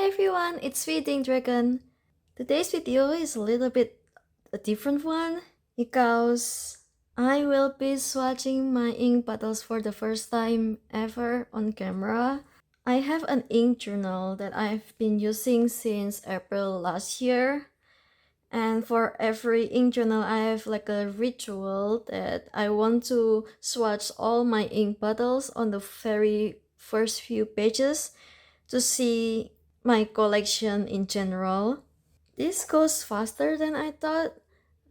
everyone, it's Feeding Dragon. Today's video is a little bit a different one because I will be swatching my ink bottles for the first time ever on camera. I have an ink journal that I've been using since April last year. And for every ink journal, I have like a ritual that I want to swatch all my ink bottles on the very first few pages to see my collection in general. This goes faster than I thought.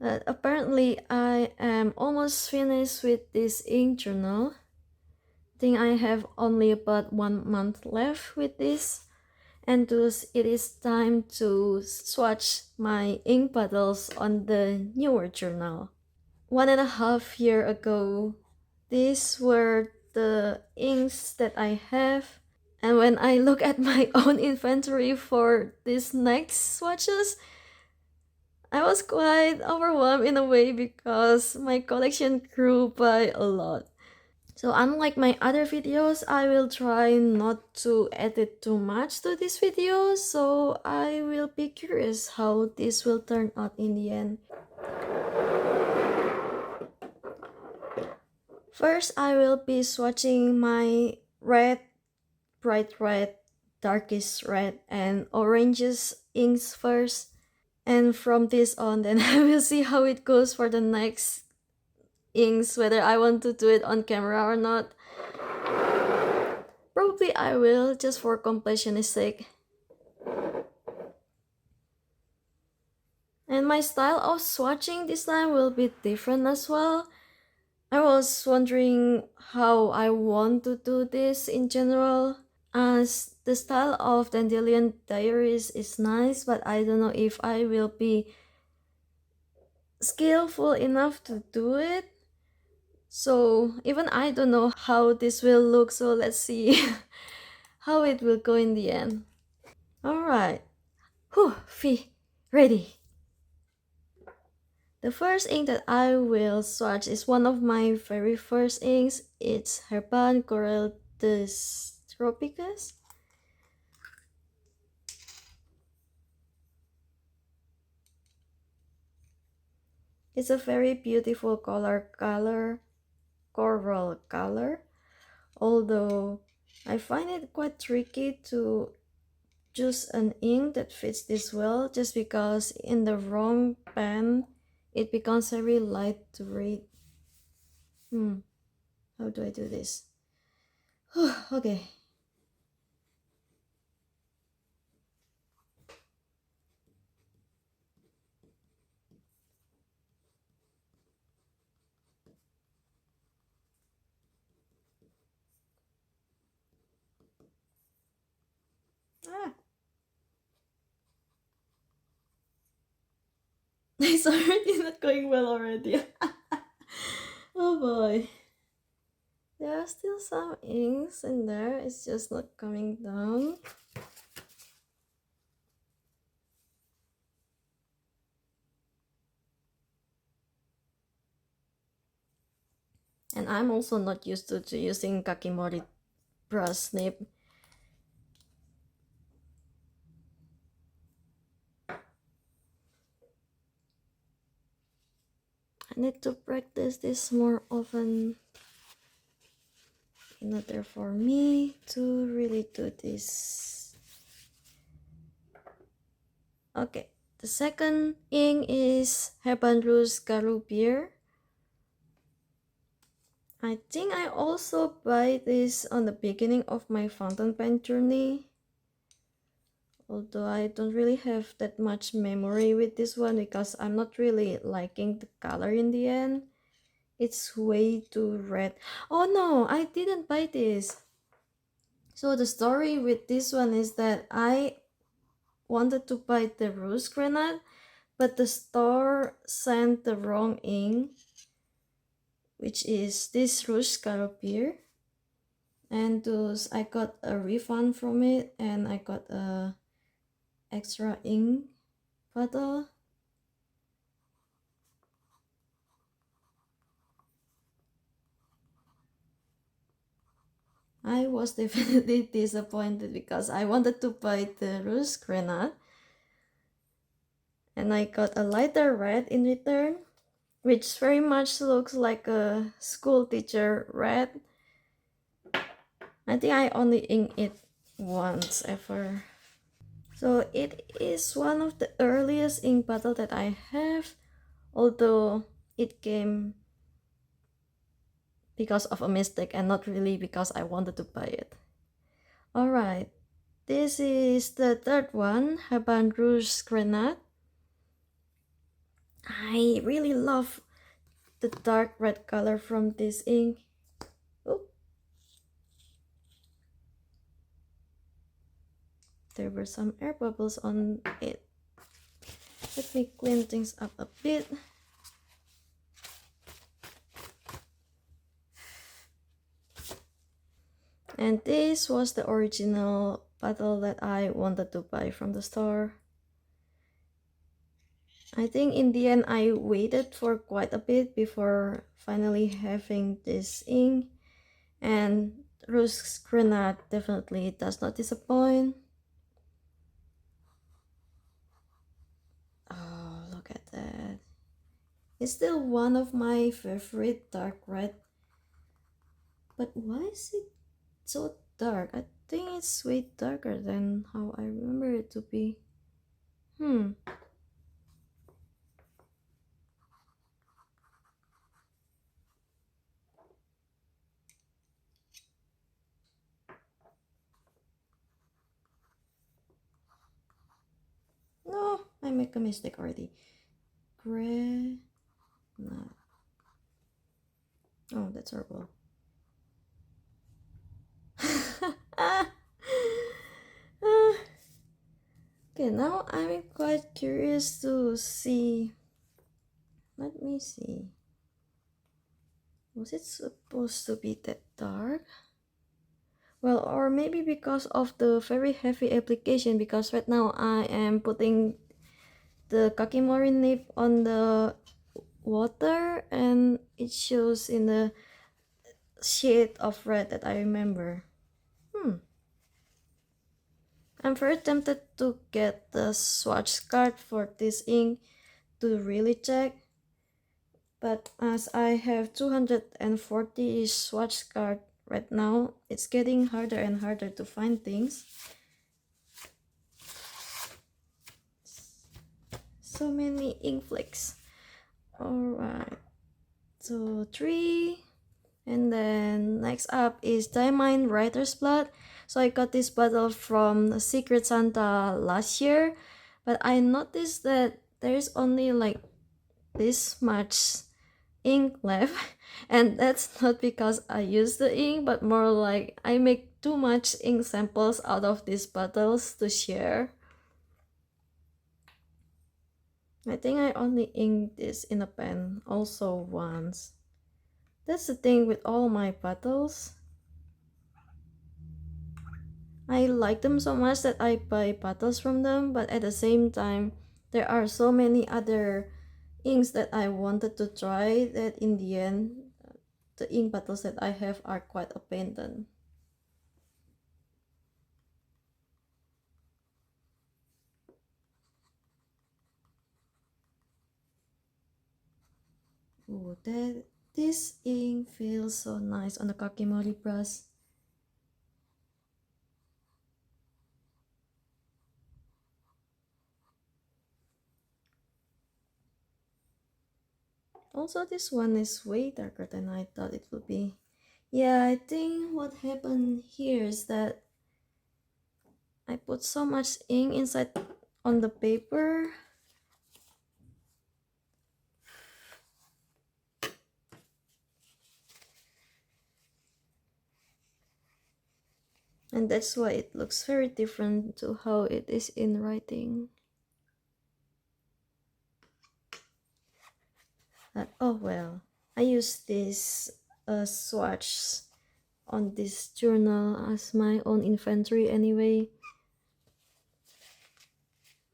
Apparently, I am almost finished with this ink journal. I think I have only about 1 month left with this, and thus it is time to swatch my ink bottles on the newer journal. 1.5 years ago, these were the inks that I have. And when I look at my own inventory for these next swatches, I was quite overwhelmed in a way because my collection grew by a lot. So unlike my other videos, I will try not to edit too much to this video, so I will be curious how this will turn out in the end. First, I will be swatching my red, bright red, darkest red, and oranges inks first. And from this on, then I will see how it goes for the next inks, whether I want to do it on camera or not. Probably I will, just for completionist sake. And my style of swatching this time will be different as well. I was wondering how I want to do this in general, as the style of Dandelion Diaries is nice, but I don't know if I will be skillful enough to do it. So even I don't know how this will look, so let's see how it will go in the end. Alright, ready. The first ink that I will swatch is one of my very first inks. It's Herbin Corail de Tropiques. It's a very beautiful coral color, although I find it quite tricky to choose an ink that fits this well, just because in the wrong pen it becomes very light to read. How do I do this? Okay. It's already not going well already. Oh boy. There are still some inks in there, it's just not coming down. And I'm also not used to using Kakimori brush nib. I need to practice this more often in order for me to really do this. Okay, the second ink is Herbin Rouge Caroubier. I think I also buy this on the beginning of my fountain pen journey, although I don't really have that much memory with this one because I'm not really liking the color in the end. It's way too red. Oh no, I didn't buy this. So the story with this one is that I wanted to buy the Rouge Grenat, but the store sent the wrong ink, which is this Rouge Caroubier, and thus I got a refund from it and I got a extra ink bottle. I was definitely disappointed because I wanted to buy the Rouge Grenat, and I got a lighter red in return, which very much looks like a school teacher red. I think I only ink it once ever. So it is one of the earliest ink bottle that I have, although it came because of a mistake and not really because I wanted to buy it. Alright, this is the third one, Herbin Rouge Grenat. I really love the dark red color from this ink. Oh. There were some air bubbles on it. Let me clean things up a bit. And this was the original bottle that I wanted to buy from the store. I think in the end I waited for quite a bit before finally having this ink, and Rouge Grenat definitely does not disappoint. Oh, look at that. It's still one of my favorite dark red. But why is it so dark? I think it's way darker than how I remember it to be. No, I make a mistake already. Grenat. Oh, that's horrible. Okay, now I'm quite curious to see. Let me see. Was it supposed to be that dark? Well, or maybe because of the very heavy application, because right now I am putting the kakimori nib on the water and it shows in the shade of red that I remember. I'm very tempted to get the swatch card for this ink to really check, but as I have 240 swatch card right now, it's getting harder and harder to find things. So many ink flakes. Alright, so 3, and then next up is Diamine Writer's Blood. So I got this bottle from Secret Santa last year, but I noticed that there's only like this much ink left, and that's not because I use the ink, but more like I make too much ink samples out of these bottles to share. I think I only inked this in a pen also once. That's the thing with all my bottles. I like them so much that I buy bottles from them, but at the same time, there are so many other inks that I wanted to try that in the end, the ink bottles that I have are quite abandoned. Ooh, this ink feels so nice on the kakimori brush. Also, this one is way darker than I thought it would be. Yeah, I think what happened here is that I put so much ink inside on the paper. And that's why it looks very different to how it is in writing. Oh well, I use this swatch on this journal as my own inventory anyway.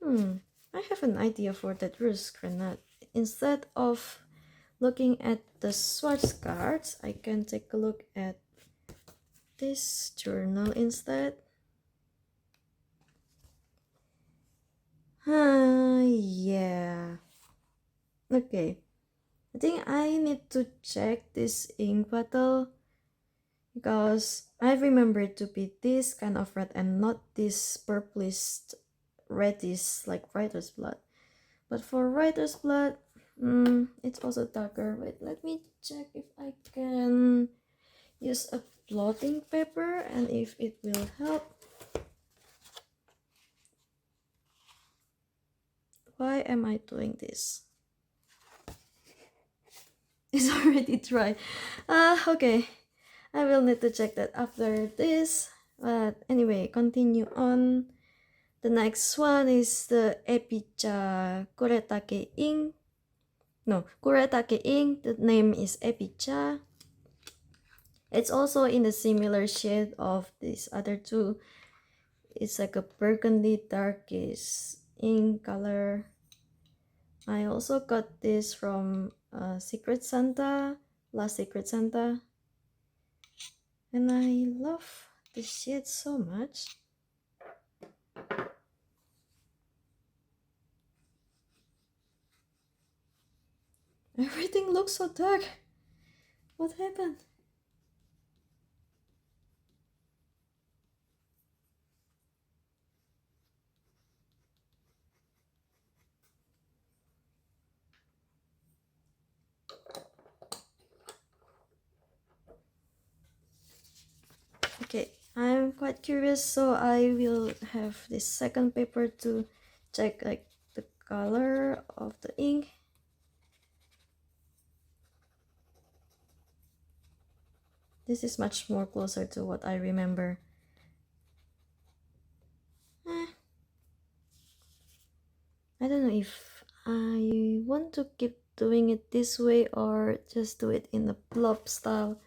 I have an idea for that Rouge Grenat. Instead of looking at the swatch cards, I can take a look at this journal instead. Yeah. Okay. I think I need to check this ink bottle because I remember it to be this kind of red and not this purplish reddish like writer's blood. But for writer's blood, it's also darker. Wait, let me check if I can use a blotting paper and if it will help. Why am I doing this? It's already dry. Okay. I will need to check that after this. But anyway, continue on. The next one is the Ebicha Kuretake ink. No, Kuretake ink. The name is Ebicha. It's also in a similar shade of these other two. It's like a burgundy darkish ink color. I also got this from Secret Santa, last Secret Santa. And I love this shade so much. Everything looks so dark. What happened? Okay, I'm quite curious, so I will have this second paper to check like the color of the ink. This is much more closer to what I remember. I don't know if I want to keep doing it this way or just do it in a blob style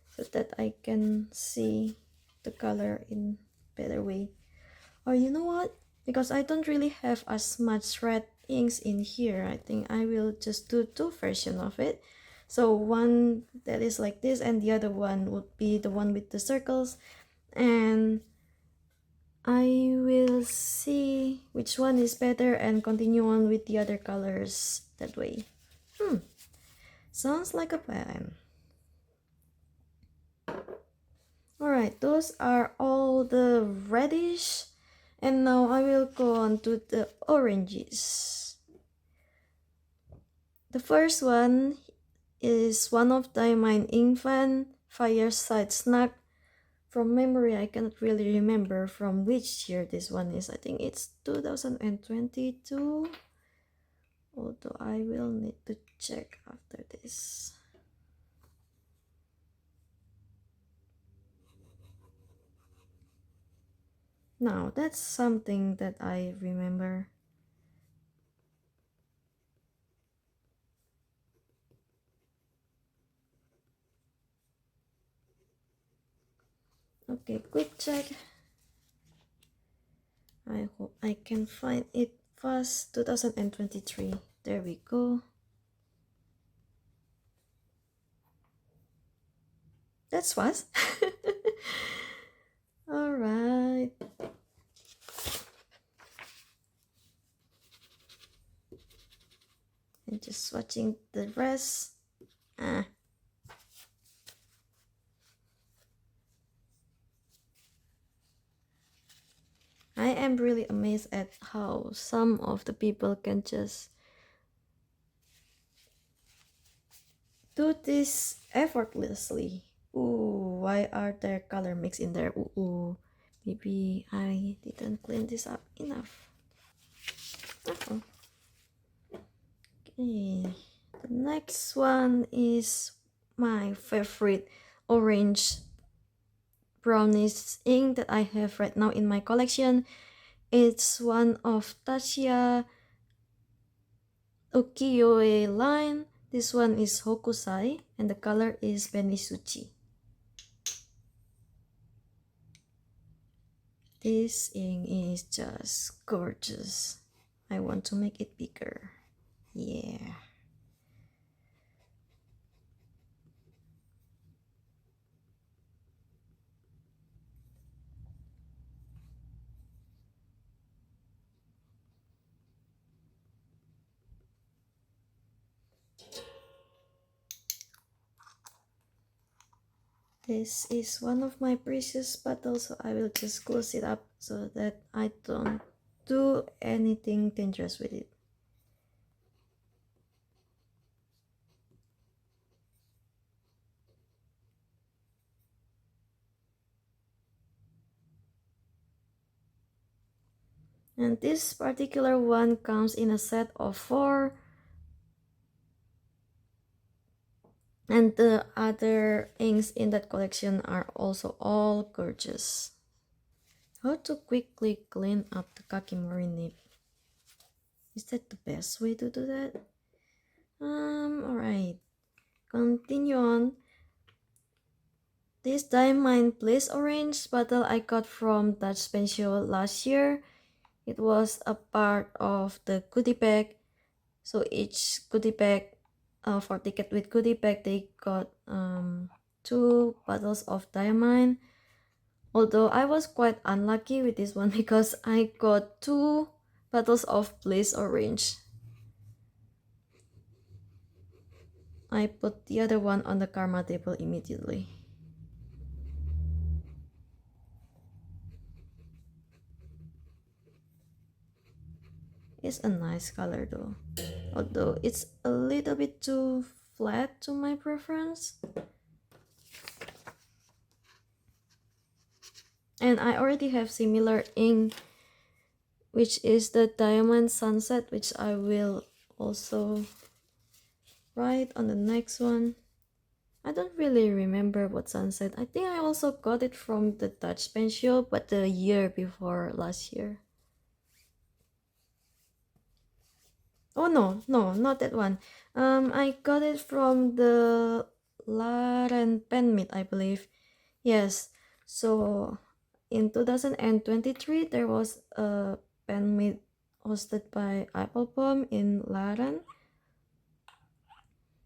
so that I can see the color in better way. Or you know what? Because I don't really have as much red inks in here, I think I will just do two versions of it. So one that is like this and the other one would be the one with the circles, and I will see which one is better and continue on with the other colors that way. Sounds like a plan. Alright, those are all the reddish, and now I will go on to the oranges. The first one is one of Diamine Inkvent, Fireside Snug. From memory, I cannot really remember from which year this one is. I think it's 2022. Although I will need to check after this. Now, that's something that I remember. Okay, quick check. I hope I can find it fast. 2023. There we go. That's fast. Alright. And just swatching the rest. I am really amazed at how some of the people can just do this effortlessly. Ooh, why are there color mix in there? Ooh, maybe I didn't clean this up enough. Okay, the next one is my favorite orange brownish ink that I have right now in my collection. It's one of Taccia Ukiyo-e line. This one is Hokusai and the color is Benitsuchi. This ink is just gorgeous. I want to make it bigger. Yeah. This is one of my precious bottles, so I will just close it up so that I don't do anything dangerous with it. And this particular one comes in a set of 4. And the other inks in that collection are also all gorgeous. How to quickly clean up the kakimori nib? Is that the best way to do that? Alright. Continue on. This Diamine Bliss Orange bottle I got from Dutch Pensio last year. It was a part of the goodie bag. So each goodie bag, for ticket with goodie bag, they got 2 bottles of Diamine. Although I was quite unlucky with this one because I got 2 bottles of Bliss Orange. I put the other one on the karma table immediately. It's a nice color though, although it's a little bit too flat to my preference. And I already have similar ink, which is the Diamine Sunset, which I will also write on the next one. I don't really remember what Sunset. I think I also got it from the Dutch Pensio, but the year before last year. Oh no, not that one. I got it from the Laren Pen Meet, I believe. Yes. So in 2023, there was a pen meet hosted by Applepalm in Laren,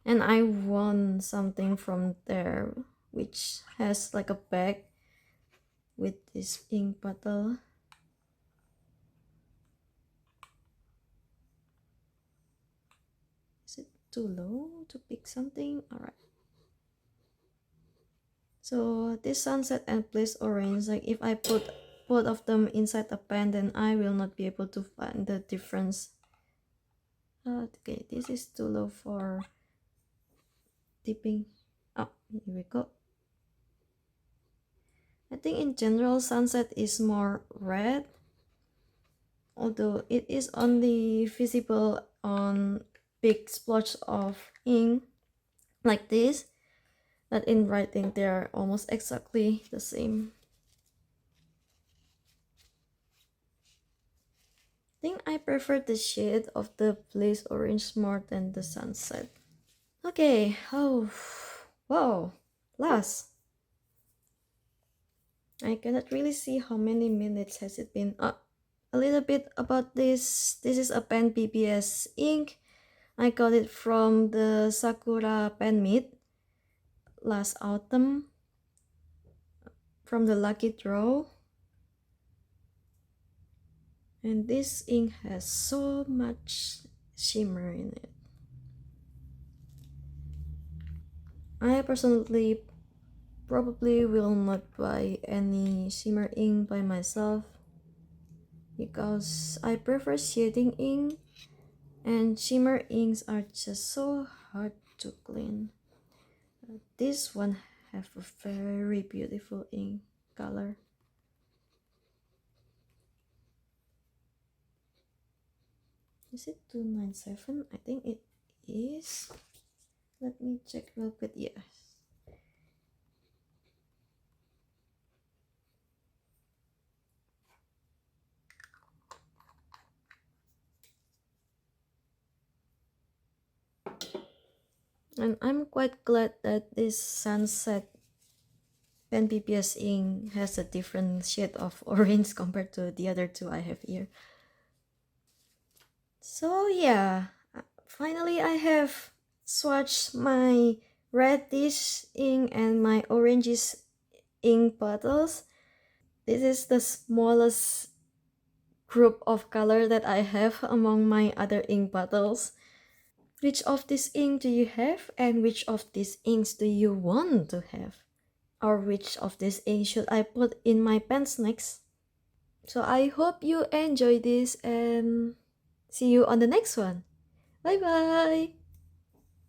and I won something from there, which has like a bag with this ink bottle. Is it too low to pick something? Alright. So this Sunset and Bliss Orange, like if I put both of them inside a pen, then I will not be able to find the difference. Okay, this is too low for dipping. Oh, here we go. I think in general Sunset is more red, although it is only visible on big splotch of ink like this, but in writing they are almost exactly the same. I think I prefer the shade of the Bliss Orange more than the Sunset. Okay, oh, wow, last. I cannot really see how many minutes has it been. A little bit about this. This is a PENBBS ink. I got it from the Sakura Pen Meet last autumn from the Lucky Draw. And this ink has so much shimmer in it. I personally probably will not buy any shimmer ink by myself because I prefer shading ink, and shimmer inks are just so hard to clean. This one have a very beautiful ink color. Is it 297? I think it is. Let me check real quick. Yes. And I'm quite glad that this Sunset PENBBS ink has a different shade of orange compared to the other 2 I have here. So yeah, finally I have swatched my reddish ink and my orangish ink bottles. This is the smallest group of color that I have among my other ink bottles. Which of these ink do you have, and which of these inks do you want to have? or which of these ink should I put in my pens next. So I hope you enjoy this and see you on the next one. Bye bye!